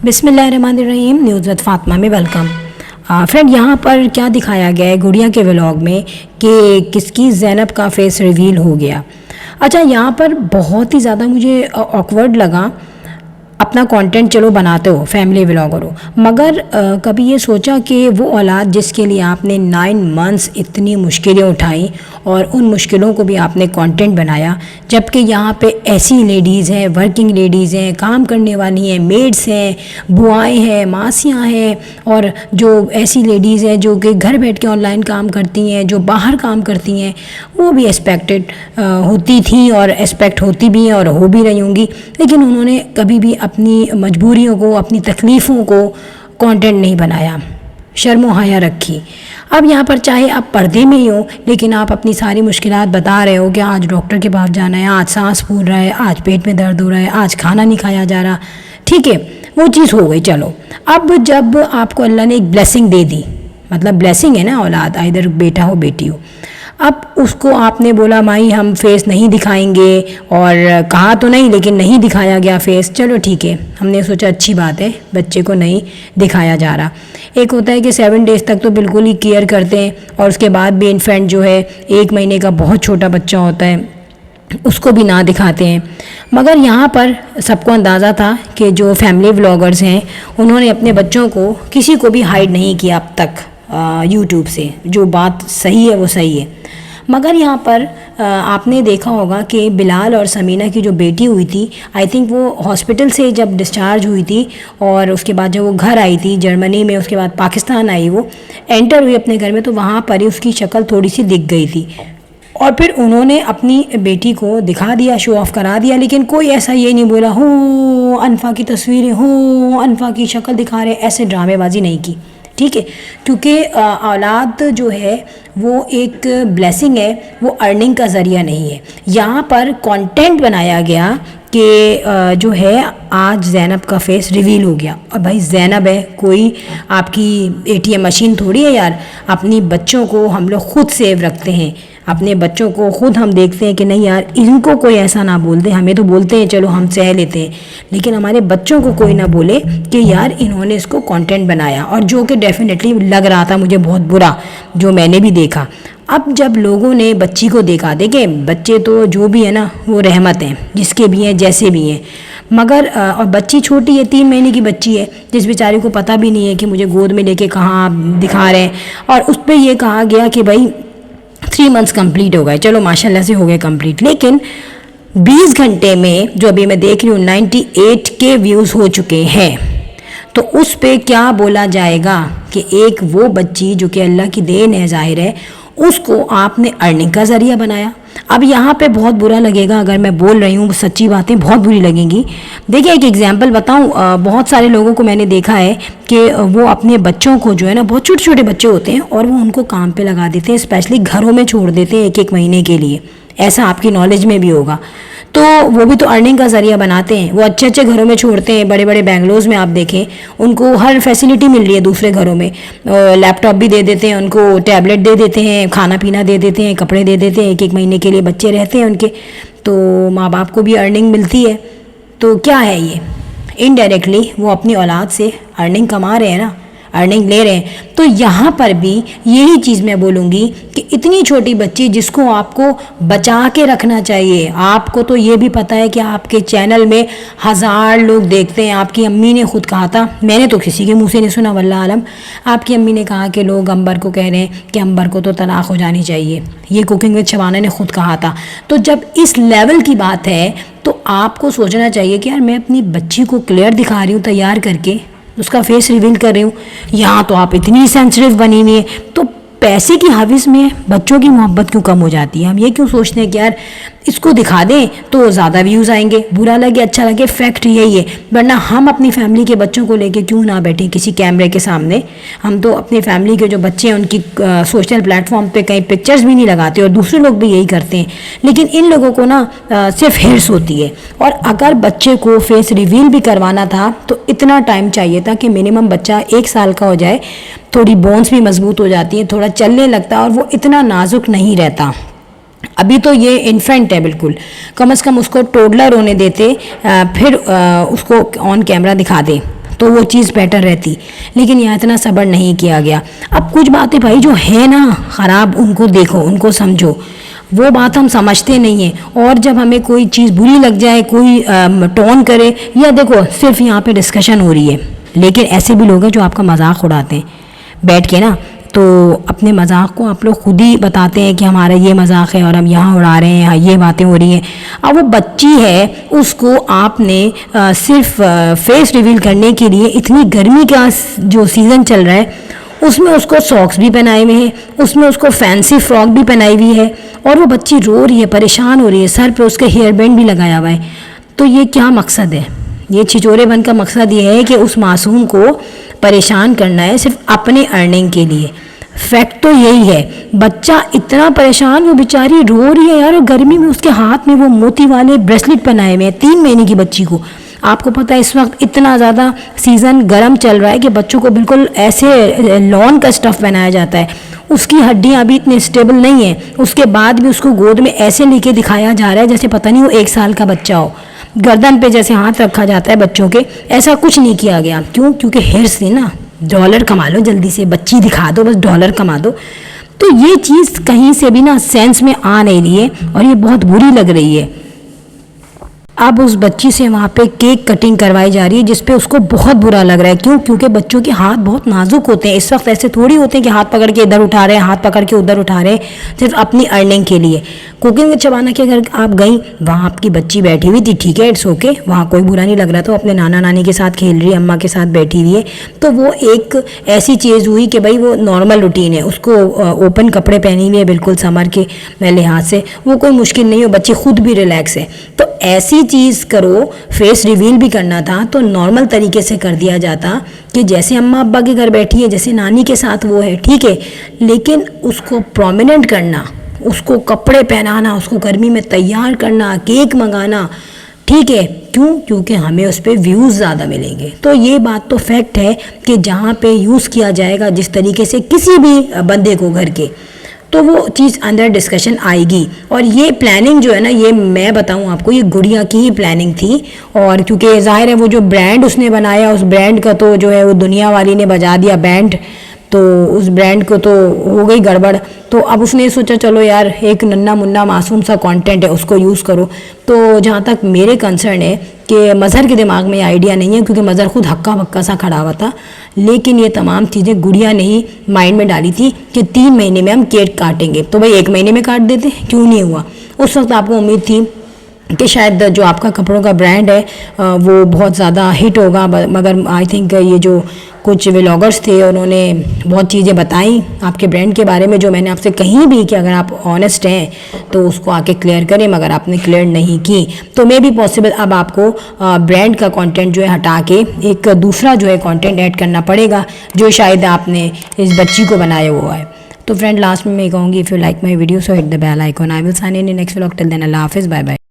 बिस्मिल्लाहिर्रहमानिर्रहीम। News with Fatima में welcome. Friend, यहाँ पर क्या दिखाया गया है गुड़िया के व्लॉग में कि किसकी ज़ैनब का फेस रिवील हो गया। अच्छा, यहाँ पर बहुत ही ज़्यादा मुझे ऑकवर्ड लगा। अपना कंटेंट चलो बनाते हो, फैमिली व्लॉगर हो, मगर कभी ये सोचा कि वो औलाद जिसके लिए आपने 9 मंथ्स इतनी मुश्किलें उठाई और उन मुश्किलों को भी आपने कंटेंट बनाया, जबकि यहाँ पे ऐसी लेडीज़ हैं, वर्किंग लेडीज़ हैं, काम करने वाली हैं, मेड्स हैं, बुआएं हैं, मासियाँ हैं, और जो ऐसी लेडीज़ हैं जो कि घर बैठ के ऑनलाइन काम करती हैं, जो बाहर काम करती हैं, वो भी एक्सपेक्टेड होती थी और एक्सपेक्ट होती भी हैं और हो भी रही होंगी। लेकिन उन्होंने कभी भी अपनी मजबूरियों को, अपनी तकलीफ़ों को कंटेंट नहीं बनाया, शर्म व हया रखी। अब यहाँ पर चाहे आप पर्दे में ही हो, लेकिन आप अपनी सारी मुश्किलात बता रहे हो कि आज डॉक्टर के पास जाना है, आज सांस फूल रहा है, आज पेट में दर्द हो रहा है, आज खाना नहीं खाया जा रहा। ठीक है, वो चीज़ हो गई, चलो। अब जब आपको अल्लाह ने एक ब्लेसिंग दे दी, मतलब ब्लेसिंग है ना औलाद, इधर बेटा हो बेटी हो, अब उसको आपने बोला माई हम फेस नहीं दिखाएंगे, और कहा तो नहीं लेकिन नहीं दिखाया गया फेस, चलो ठीक है, हमने सोचा अच्छी बात है, बच्चे को नहीं दिखाया जा रहा। एक होता है कि 7 डेज़ तक तो बिल्कुल ही केयर करते हैं, और उसके बाद भी इन्फेंट जो है 1 महीने का बहुत छोटा बच्चा होता है, उसको भी ना दिखाते हैं। मगर यहाँ पर सबको अंदाज़ा था कि जो फैमिली व्लॉगर्स हैं उन्होंने अपने बच्चों को, किसी को भी हाइड नहीं किया अब तक यूट्यूब से। जो बात सही है वो सही है। मगर यहाँ पर आपने देखा होगा कि बिलाल और समीना की जो बेटी हुई थी, आई थिंक वो हॉस्पिटल से जब डिस्चार्ज हुई थी और उसके बाद जब वो घर आई थी जर्मनी में, उसके बाद पाकिस्तान आई, वो एंटर हुई अपने घर में, तो वहाँ पर ही उसकी शक्ल थोड़ी सी दिख गई थी। और फिर उन्होंने अपनी बेटी को दिखा दिया, शो ऑफ करा दिया, लेकिन कोई ऐसा ये नहीं बोला हो अनफा की तस्वीरें, हो अनफा की शक्ल दिखा रहे, ऐसे ड्रामेबाजी नहीं की। ठीक है, क्योंकि औलाद जो है वो एक ब्लेसिंग है, वो अर्निंग का ज़रिया नहीं है। यहाँ पर कंटेंट बनाया गया कि जो है आज ज़ैनब का फेस रिवील हो गया। और भाई ज़ैनब है, कोई आपकी ATM मशीन थोड़ी है यार। अपनी बच्चों को हम लोग खुद सेव रखते हैं, अपने बच्चों को खुद हम देखते हैं कि नहीं यार इनको कोई ऐसा ना बोल दे। हमें तो बोलते हैं चलो हम सह लेते हैं, लेकिन हमारे बच्चों को कोई ना बोले कि यार इन्होंने इसको कंटेंट बनाया, और जो कि डेफिनेटली लग रहा था मुझे बहुत बुरा, जो मैंने भी देखा। अब जब लोगों ने बच्ची को देखा, देखे बच्चे तो जो भी है ना वो रहमत हैं, जिसके भी हैं जैसे भी हैं, मगर और बच्ची छोटी है, 3 महीने की बच्ची है, जिस बेचारी को पता भी नहीं है कि मुझे गोद में लेके कहाँ दिखा रहे हैं। और उस पर यह कहा गया कि भाई 3 मंथ्स कंप्लीट हो गए, चलो माशाल्लाह से हो गए कंप्लीट, लेकिन 20 घंटे में जो अभी मैं देख रही हूँ 98K व्यूज़ हो चुके हैं। तो उस पे क्या बोला जाएगा कि एक वो बच्ची जो कि अल्लाह की देन है, जाहिर है, उसको आपने अर्निंग का ज़रिया बनाया। अब यहाँ पे बहुत बुरा लगेगा अगर मैं बोल रही हूँ, सच्ची बातें बहुत बुरी लगेंगी। देखिए एक एग्जांपल बताऊँ, बहुत सारे लोगों को मैंने देखा है कि वो अपने बच्चों को जो है ना, बहुत छोटे छोटे बच्चे होते हैं और वो उनको काम पे लगा देते हैं, स्पेशली घरों में छोड़ देते हैं 1-1 महीने के लिए। ऐसा आपकी नॉलेज में भी होगा, तो वो भी तो अर्निंग का ज़रिया बनाते हैं। वो अच्छे अच्छे घरों में छोड़ते हैं, बड़े बड़े बेंगलोर्स में आप देखें उनको हर फैसिलिटी मिल रही है दूसरे घरों में, लैपटॉप भी दे देते हैं उनको, टैबलेट दे देते हैं, खाना पीना दे देते हैं, कपड़े दे देते हैं, 1-1 महीने के लिए बच्चे रहते हैं उनके, तो माँ बाप को भी अर्निंग मिलती है। तो क्या है ये, इनडायरेक्टली वो अपनी औलाद से अर्निंग कमा रहे हैं ना, अर्निंग ले रहे हैं। तो यहाँ पर भी यही चीज़ मैं बोलूँगी कि इतनी छोटी बच्ची जिसको आपको बचा के रखना चाहिए, आपको तो ये भी पता है कि आपके चैनल में 1000 लोग देखते हैं। आपकी अम्मी ने खुद कहा था, मैंने तो किसी के मुंह से नहीं सुना वल्लाह आलम, आपकी अम्मी ने कहा कि लोग अंबर को कह रहे हैं कि अंबर को तो तलाक हो जानी चाहिए, ये कुकिंग विद शबाना ने खुद कहा था। तो जब इस लेवल की बात है तो आपको सोचना चाहिए कि यार मैं अपनी बच्ची को क्लियर दिखा रही हूँ, तैयार करके उसका फेस रिवील कर रही हूँ, यहाँ तो आप इतनी सेंसिटिव बनी हुई है। तो पैसे की हविस में बच्चों की मोहब्बत क्यों कम हो जाती है? हम ये क्यों सोचते हैं कि यार इसको दिखा दें तो ज़्यादा व्यूज़ आएंगे, बुरा लगे अच्छा लगे, फैक्ट यही है। वरना हम अपनी फैमिली के बच्चों को लेके क्यों ना बैठें किसी कैमरे के सामने। हम तो अपनी फैमिली के जो बच्चे हैं उनकी सोशल प्लेटफॉर्म पे कहीं पिक्चर्स भी नहीं लगाते, और दूसरे लोग भी यही करते हैं। लेकिन इन लोगों को ना सिर्फ हिर्स होती है। और अगर बच्चे को फेस रिवील भी करवाना था तो इतना टाइम चाहिए था कि मिनिमम बच्चा 1 साल का हो जाए, थोड़ी बोन्स भी मजबूत हो जाती हैं, थोड़ा चलने लगता है और वो इतना नाजुक नहीं रहता। अभी तो ये इन्फेंट है बिल्कुल, कम से कम उसको टोडलर होने देते, फिर उसको ऑन कैमरा दिखा दें تو وہ چیز بیٹر رہتی، لیکن یہاں اتنا صبر نہیں کیا گیا۔ اب کچھ باتیں بھائی جو ہے نا خراب، ان کو دیکھو، ان کو سمجھو، وہ بات ہم سمجھتے نہیں ہیں، اور جب ہمیں کوئی چیز بری لگ جائے، کوئی ٹون کرے، یا دیکھو صرف یہاں پہ ڈسکشن ہو رہی ہے، لیکن ایسے بھی لوگ ہیں جو آپ کا مذاق اڑاتے ہیں بیٹھ کے نا، تو اپنے مذاق کو آپ لوگ خود ہی بتاتے ہیں کہ ہمارا یہ مذاق ہے اور ہم یہاں اڑا رہے ہیں، یہ باتیں ہو رہی ہیں۔ اب وہ بچی ہے، اس کو آپ نے صرف فیس ریویل کرنے کے لیے، اتنی گرمی کا جو سیزن چل رہا ہے اس میں اس کو ساکس بھی پہنائے ہوئے ہیں، اس میں اس کو فینسی فراک بھی پہنائی ہوئی ہے، اور وہ بچی رو رہی ہے، پریشان ہو رہی ہے، سر پہ اس کے ہیئر بینڈ بھی لگایا ہوا ہے۔ تو یہ کیا مقصد ہے؟ یہ چھچورے بن کا مقصد یہ ہے کہ اس معصوم کو پریشان کرنا ہے صرف اپنے ارننگ کے لیے۔ فیکٹ تو یہی ہے، بچہ اتنا پریشان، وہ بیچاری رو رہی ہے یار، گرمی میں اس کے ہاتھ میں وہ موتی والے بریسلٹ پہنائے ہوئے ہیں 3 مہینے کی بچی کو۔ آپ کو پتہ ہے اس وقت اتنا زیادہ سیزن گرم چل رہا ہے کہ بچوں کو بالکل ایسے لون کا سٹف پہنایا جاتا ہے، اس کی ہڈیاں ابھی اتنی اسٹیبل نہیں ہیں، اس کے بعد بھی اس کو گود میں ایسے لے کے دکھایا جا رہا ہے جیسے پتہ نہیں وہ 1 سال کا بچہ ہو، گردن پہ جیسے ہاتھ رکھا جاتا ہے بچوں کے، ایسا کچھ نہیں کیا گیا۔ کیوں؟ کیونکہ ہرس تھی نا، ڈالر کما لو جلدی سے، بچی دکھا دو، بس ڈالر کما دو۔ تو یہ چیز کہیں سے بھی نا سینس میں آ نہیں رہی ہے، اور یہ بہت بری لگ رہی ہے۔ اب اس بچی سے وہاں پہ کیک کٹنگ کروائی جا رہی ہے، جس پہ اس کو بہت برا لگ رہا ہے۔ کیوں؟ کیونکہ بچوں کے ہاتھ بہت نازک ہوتے ہیں، اس وقت ایسے تھوڑی ہوتے ہیں کہ ہاتھ پکڑ کے ادھر اٹھا رہے ہیں، ہاتھ پکڑ کے ادھر اٹھا رہے ہیں، صرف اپنی ارننگ کے لیے۔ کوکنگ چبانا کے اگر آپ گئیں، وہاں آپ کی بچی بیٹھی ہوئی تھی، ٹھیک ہے، اٹس اوکے، وہاں کوئی برا نہیں لگ رہا، تو اپنے نانا نانی کے ساتھ کھیل رہی ہے، اماں کے ساتھ بیٹھی ہوئی ہے، تو وہ ایک ایسی چیز ہوئی کہ بھائی وہ نارمل روٹین ہے، اس کو اوپن کپڑے پہنی ہوئی ہے بالکل سمر کے لحاظ سے، وہ کوئی مشکل نہیں ہو، بچی خود بھی ریلیکس ہے۔ تو ایسی چیز کرو، فیس ریویل بھی کرنا تھا تو نارمل طریقے سے کر دیا جاتا، کہ جیسے اماں ابا کے گھر بیٹھی ہے، جیسے نانی کے ساتھ وہ ہے، ٹھیک ہے، لیکن اس کو پرومیننٹ کرنا، اس کو کپڑے پہنانا، اس کو گرمی میں تیار کرنا، کیک منگانا، ٹھیک ہے، کیوں؟ کیونکہ ہمیں اس پہ ویوز زیادہ ملیں گے۔ تو یہ بات تو فیکٹ ہے کہ جہاں پہ یوز کیا جائے گا جس طریقے سے کسی بھی بندے کو گھر کے، تو وہ چیز اندر ڈسکشن آئے گی۔ اور یہ پلاننگ جو ہے نا، یہ میں بتاؤں آپ کو، یہ گڑیا کی ہی پلاننگ تھی، اور کیونکہ ظاہر ہے وہ جو برانڈ اس نے بنایا، اس برانڈ کا تو جو ہے وہ دنیا والی نے بجا دیا بینڈ، تو اس برانڈ کو تو ہو گئی گڑبڑ۔ تو اب اس نے سوچا چلو یار ایک ننا منا معصوم سا کانٹینٹ ہے، اس کو یوز کرو۔ تو جہاں تک میرے کنسرن ہے کہ مظہر کے دماغ میں یہ آئیڈیا نہیں ہے، کیونکہ مظہر خود ہکا بکا سا کھڑا ہوا تھا، لیکن یہ تمام چیزیں گڑیا نے ہی مائنڈ میں ڈالی تھی کہ 3 مہینے میں ہم کیک کاٹیں گے، تو بھائی 1 مہینے میں کاٹ دیتے، کیوں نہیں ہوا؟ اس وقت آپ کو امید تھی کہ شاید جو آپ کا کپڑوں کا برانڈ ہے وہ بہت زیادہ ہٹ ہوگا، مگر آئی تھنک یہ جو کچھ ولاگرز تھے انہوں نے بہت چیزیں بتائیں آپ کے برانڈ کے بارے میں، جو میں نے آپ سے کہیں بھی کہ اگر آپ آنیسٹ ہیں تو اس کو آ کے کلیئر کریں، مگر آپ نے کلیئر نہیں کی۔ تو مے بی پاسبل اب آپ کو برانڈ کا کانٹینٹ جو ہے ہٹا کے ایک دوسرا جو ہے کانٹینٹ ایڈ کرنا پڑے گا، جو شاید آپ نے اس بچی کو بنایا ہوا ہے۔ تو فرینڈ لاسٹ میں کہوں گی، if you like my video so hit the bell icon, I will sign in next vlog, till then اللہ حافظ، بائے بائے۔